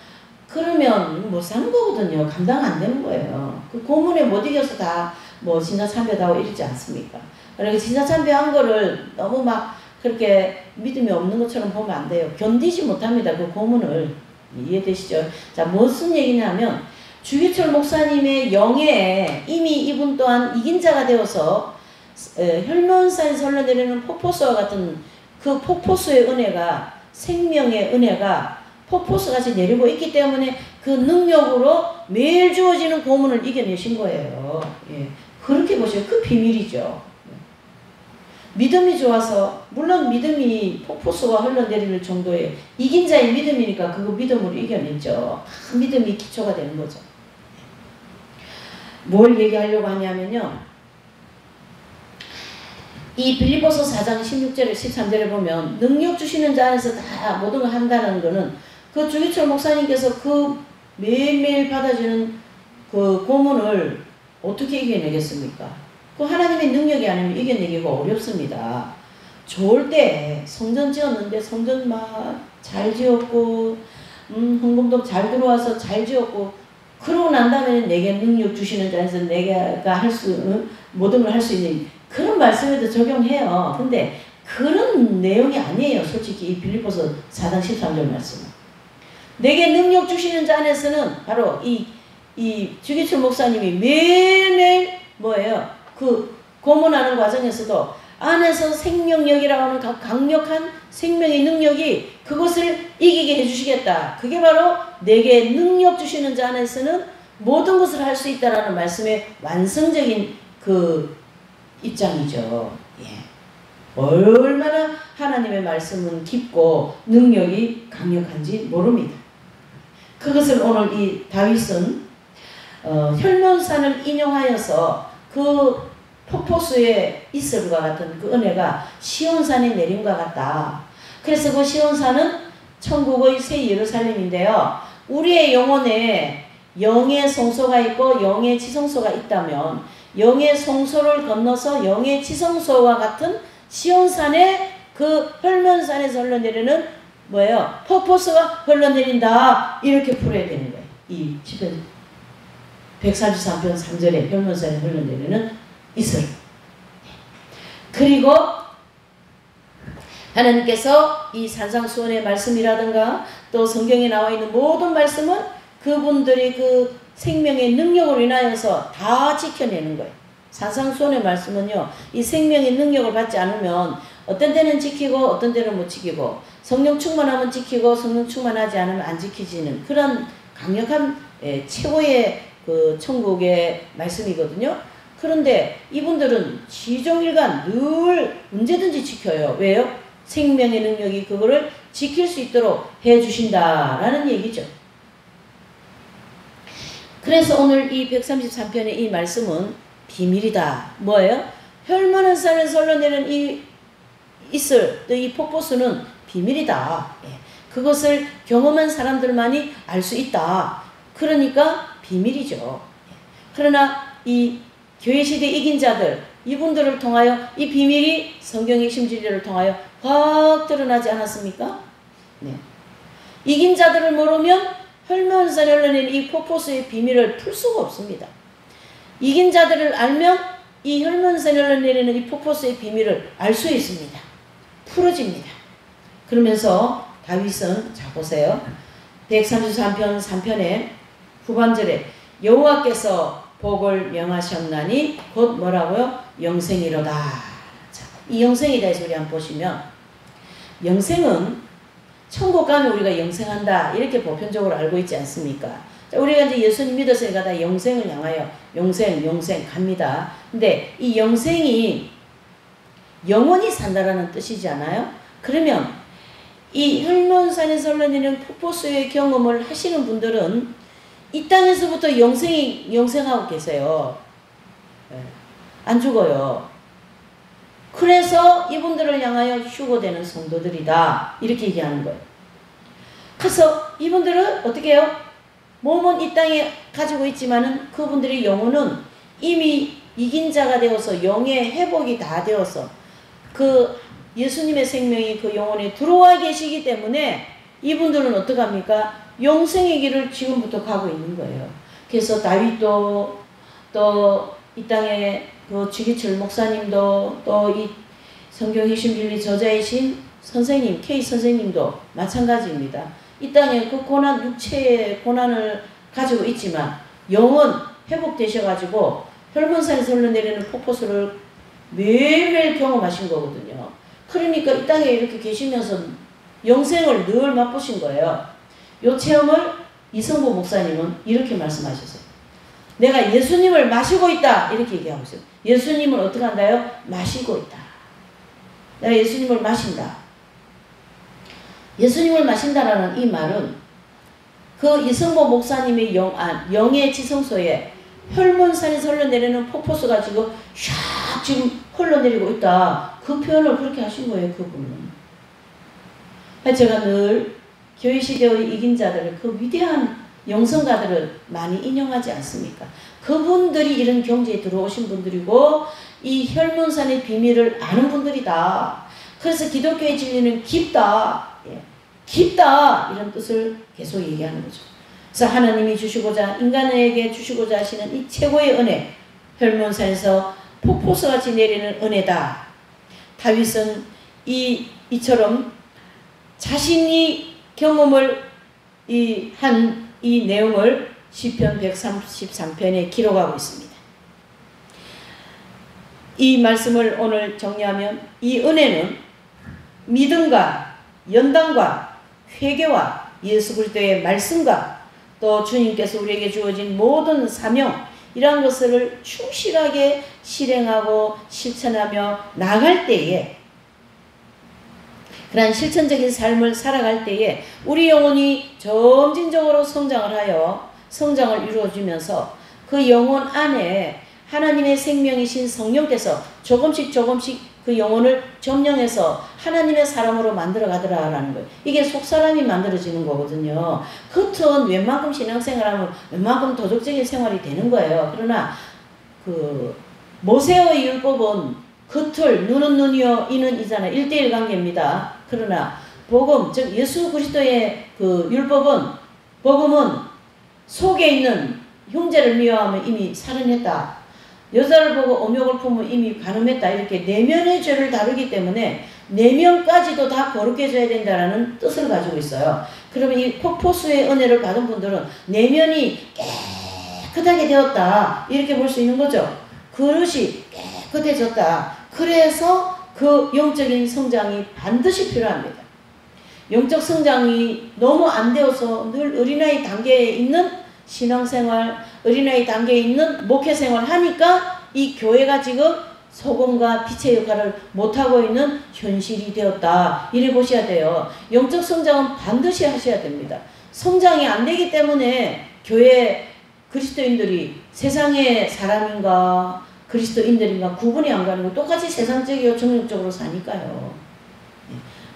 그러면 못 사는 거거든요. 감당 안 되는 거예요. 그 고문에 못 이겨서 다 뭐 진사참배하고 이러지 않습니까? 그러니까 진사참배한 거를 너무 막 그렇게 믿음이 없는 것처럼 보면 안 돼요. 견디지 못합니다. 그 고문을. 이해되시죠? 자, 무슨 얘기냐면 주기철 목사님의 영에 이미 이분 또한 이긴 자가 되어서 혈면산에서 흘러내리는 폭포수와 같은 그 폭포수의 은혜가, 생명의 은혜가 폭포수같이 내리고 있기 때문에 그 능력으로 매일 주어지는 고문을 이겨내신 거예요. 예. 그렇게 보세요. 그 비밀이죠. 믿음이 좋아서, 물론 믿음이 폭포수가 흘러내릴 정도의 이긴 자의 믿음이니까 그거 믿음으로 이겨냈죠. 그 믿음이 기초가 되는 거죠. 뭘 얘기하려고 하냐면요. 이 빌립보서 4장 16절 13절에 보면 능력 주시는 자 안에서 다 모든 걸 한다는 거는 그 주기철 목사님께서 그 매일매일 받아주는 그 고문을 어떻게 이겨내겠습니까? 그 하나님의 능력이 아니면 이겨내기가 어렵습니다. 좋을 때 성전 지었는데 성전 막 잘 지었고 헌금도 잘 들어와서 잘 지었고, 그러고 난 다음에 내게 능력 주시는 자에서 내가 할 수 모든 걸 할 수 있는 그런 말씀에도 적용해요. 근데 그런 내용이 아니에요. 솔직히 이 빌립보서 4장 13절 말씀은. 내게 능력 주시는 자 안에서는 바로 이 주기철 목사님이 매일매일 뭐예요? 그 고문하는 과정에서도 안에서 생명력이라고 하는 강력한 생명의 능력이 그것을 이기게 해주시겠다. 그게 바로 내게 능력 주시는 자 안에서는 모든 것을 할 수 있다라는 말씀의 완성적인 그 입장이죠. 예. 얼마나 하나님의 말씀은 깊고 능력이 강력한지 모릅니다. 그것을 오늘 이 다윗은 혈면산을 인용하여서 그 폭포수에 있음과 같은 그 은혜가 시온산에 내림과 같다. 그래서 그 시온산은 천국의 새 예루살렘인데요. 우리의 영혼에 영의 성소가 있고 영의 지성소가 있다면 영의 성소를 건너서 영의 지성소와 같은 시온산에 그 혈면산에서 흘러내리는 뭐예요? 폭포수가 흘러내린다. 이렇게 풀어야 되는 거예요. 이 시편 143편 3절에 혈면산에 흘러내리는 이슬. 그리고 하나님께서 이 산상수훈의 말씀이라든가 또 성경에 나와 있는 모든 말씀은 그분들이 그 생명의 능력으로 인하여서 다 지켜내는 거예요. 산상수훈의 말씀은요, 이 생명의 능력을 받지 않으면 어떤 때는 지키고 어떤 때는 못 지키고, 성령 충만하면 지키고 성령 충만하지 않으면 안 지키지는 그런 강력한 최고의 그 천국의 말씀이거든요. 그런데 이분들은 시종일관 늘 언제든지 지켜요. 왜요? 생명의 능력이 그거를 지킬 수 있도록 해주신다라는 얘기죠. 그래서 오늘 이 133편의 이 말씀은 비밀이다. 뭐예요? 혈문은 산에서 흘러내는 이 이슬, 또 이 폭포수는 비밀이다. 그것을 경험한 사람들만이 알 수 있다. 그러니까 비밀이죠. 그러나 이 교회시대 이긴 자들, 이분들을 통하여 이 비밀이 성경의 심진리를 통하여 확 드러나지 않았습니까? 네. 이긴 자들을 모르면 혈면산에 흘러내는 이 폭포수의 비밀을 풀 수가 없습니다. 이긴 자들을 알면 이 혈면산에 흘러내리는 이 폭포수의 비밀을 알 수 있습니다. 풀어집니다. 그러면서 다윗은, 자 보세요. 133편 3편의 후반절에 여호와께서 복을 명하셨나니 곧 뭐라고요? 영생이로다. 자, 이 영생에 대해서 우리 한번 보시면, 영생은 천국 가면 우리가 영생한다 이렇게 보편적으로 알고 있지 않습니까? 자, 우리가 이제 예수님 믿었으니까 다 영생을 향하여 영생 갑니다. 근데 이 영생이 영원히 산다라는 뜻이잖아요. 그러면 이 혈몬산에서 흘러내리는 폭포수의 경험을 하시는 분들은 이 땅에서부터 영생하고 계세요. 안 죽어요. 그래서 이분들을 향하여 휴거되는 성도들이다. 이렇게 얘기하는 거예요. 그래서 이분들은 어떻게 해요? 몸은 이 땅에 가지고 있지만은 그분들의 영혼은 이미 이긴 자가 되어서 영의 회복이 다 되어서 그 예수님의 생명이 그 영혼에 들어와 계시기 때문에 이분들은 어떡합니까? 영생의 길을 지금부터 가고 있는 거예요. 그래서 다윗도 또 이 땅에 그 주기철 목사님도 또 이 성경의 심진리 저자이신 선생님 K 선생님도 마찬가지입니다. 이 땅에 그 고난, 육체의 고난을 가지고 있지만 영은 회복되셔가지고 혈문산에서 흘러내리는 폭포수를 매일매일 경험하신 거거든요. 그러니까 이 땅에 이렇게 계시면서 영생을 늘 맛보신 거예요. 이 체험을 이성보 목사님은 이렇게 말씀하셨어요. 내가 예수님을 마시고 있다 이렇게 얘기하고 있어요. 예수님을 어떻게 한다요? 마시고 있다. 내가 예수님을 마신다. 예수님을 마신다라는 이 말은 그 이성보 목사님의 영의 지성소에 혈문산에서 흘러내리는 폭포수가 지금 샥 지금 흘러내리고 있다. 그 표현을 그렇게 하신 거예요. 그분은. 제가 늘 교회시대의 이긴 자들을, 그 위대한 영성가들을 많이 인용하지 않습니까? 그분들이 이런 경지에 들어오신 분들이고 이 혈문산의 비밀을 아는 분들이다. 그래서 기독교의 진리는 깊다. 깊다. 이런 뜻을 계속 얘기하는 거죠. 그래서 하나님이 주시고자, 인간에게 주시고자 하시는 이 최고의 은혜, 혈문산에서 폭포수같이 내리는 은혜다. 다윗은 이처럼 자신이 경험을 한 이 내용을 시편 133편에 기록하고 있습니다. 이 말씀을 오늘 정리하면 이 은혜는 믿음과 연단과 회개와 예수 그리스도의 말씀과 또 주님께서 우리에게 주어진 모든 사명, 이러한 것을 충실하게 실행하고 실천하며 나갈 때에, 그러한 실천적인 삶을 살아갈 때에 우리 영혼이 점진적으로 성장을 하여 성장을 이루어지면서 그 영혼 안에 하나님의 생명이신 성령께서 조금씩 그 영혼을 점령해서 하나님의 사람으로 만들어 가더라라는 거예요. 이게 속사람이 만들어지는 거거든요. 겉은 웬만큼 신앙생활하면 웬만큼 도덕적인 생활이 되는 거예요. 그러나 그 모세의 율법은 겉을 눈은 눈이요 이는 이잖아. 1:1 관계입니다. 그러나 복음, 즉 예수 그리스도의 그 율법은, 복음은 속에 있는 형제를 미워하면 이미 살인했다. 여자를 보고 음욕을 품으면 이미 간음했다. 이렇게 내면의 죄를 다루기 때문에 내면까지도 다 거룩해져야 된다라는 뜻을 가지고 있어요. 그러면 이 포포수의 은혜를 받은 분들은 내면이 깨끗하게 되었다. 이렇게 볼 수 있는 거죠. 그릇이 깨끗해졌다. 그래서 그 영적인 성장이 반드시 필요합니다. 영적 성장이 너무 안 되어서 늘 어린아이 단계에 있는 신앙생활, 어린아이 단계에 있는 목회생활 하니까 이 교회가 지금 소금과 빛의 역할을 못하고 있는 현실이 되었다. 이래 보셔야 돼요. 영적 성장은 반드시 하셔야 됩니다. 성장이 안 되기 때문에 교회 그리스도인들이 세상의 사람인가 그리스도인들인가 구분이 안 가는 거 똑같이 세상적이고 정욕적으로 사니까요.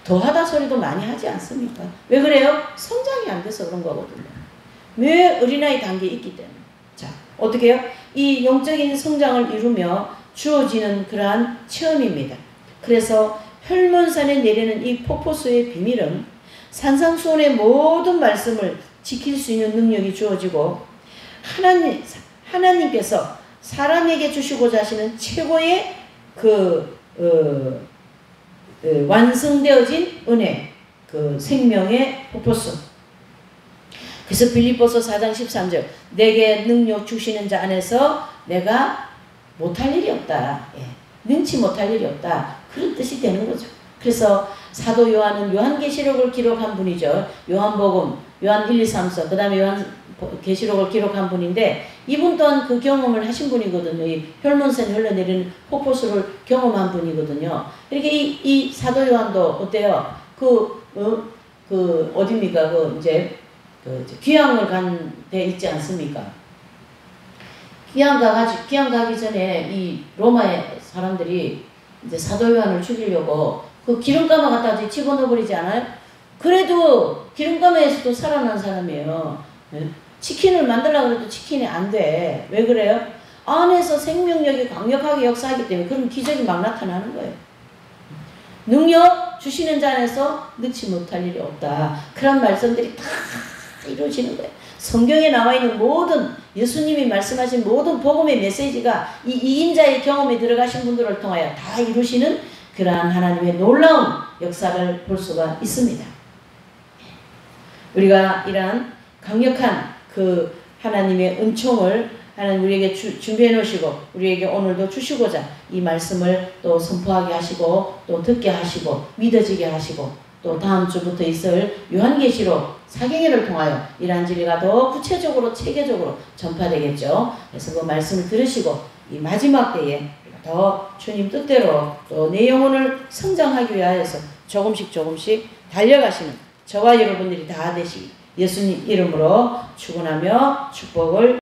더하다 소리도 많이 하지 않습니까? 왜 그래요? 성장이 안 돼서 그런 거거든요. 왜 어린아이 단계에 있기 때문에. 자, 어떻게 해요? 이 영적인 성장을 이루며 주어지는 그러한 체험입니다. 그래서 혈문산에 내리는 이 폭포수의 비밀은 산상수훈의 모든 말씀을 지킬 수 있는 능력이 주어지고 하나님께서 사람에게 주시고자 하시는 최고의 완성되어진 은혜, 생명의 폭포수. 그래서 빌립보서 4장 13절 내게 능력 주시는 자 안에서 내가 못할 일이 없다. 능치 못할 일이 없다. 그런 뜻이 되는 거죠. 그래서 사도 요한은 요한계시록을 기록한 분이죠. 요한복음, 요한 1, 2, 3, 4, 그 다음에 요한계시록을 기록한 분인데 이분 또한 그 경험을 하신 분이거든요. 이 혈문산 흘러내리는 폭포수를 경험한 분이거든요. 이렇게 이 사도 요한도 어때요? 어딥니까? 귀향을 간 데 있지 않습니까? 귀향 가기 전에 이 로마의 사람들이 이제 사도 요한을 죽이려고 그 기름가마 갖다 집어넣어 버리지 않아요? 그래도 기름가마에서도 살아난 사람이에요. 치킨을 만들려고 해도 치킨이 안 돼. 왜 그래요? 안에서 생명력이 강력하게 역사하기 때문에 그런 기적이 막 나타나는 거예요. 능력 주시는 자 안에서 넣지 못할 일이 없다. 그런 말씀들이 다 이루어지는 거예요. 성경에 나와 있는 모든 예수님이 말씀하신 모든 복음의 메시지가 이 이인자의 경험에 들어가신 분들을 통하여 다 이루시는 그러한 하나님의 놀라운 역사를 볼 수가 있습니다. 우리가 이러한 강력한 그 하나님의 은총을 하나님 우리에게 준비해 놓으시고 우리에게 오늘도 주시고자 이 말씀을 또 선포하게 하시고 또 듣게 하시고 믿어지게 하시고 또 다음 주부터 있을 요한계시록 사경회를 통하여 이러한 진리가 더 구체적으로 체계적으로 전파되겠죠. 그래서 그 말씀을 들으시고 이 마지막 때에 더 주님 뜻대로 또 내 영혼을 성장하기 위하여서 조금씩 달려가시는 저와 여러분들이 다 되시기 예수님 이름으로 축원하며 축복을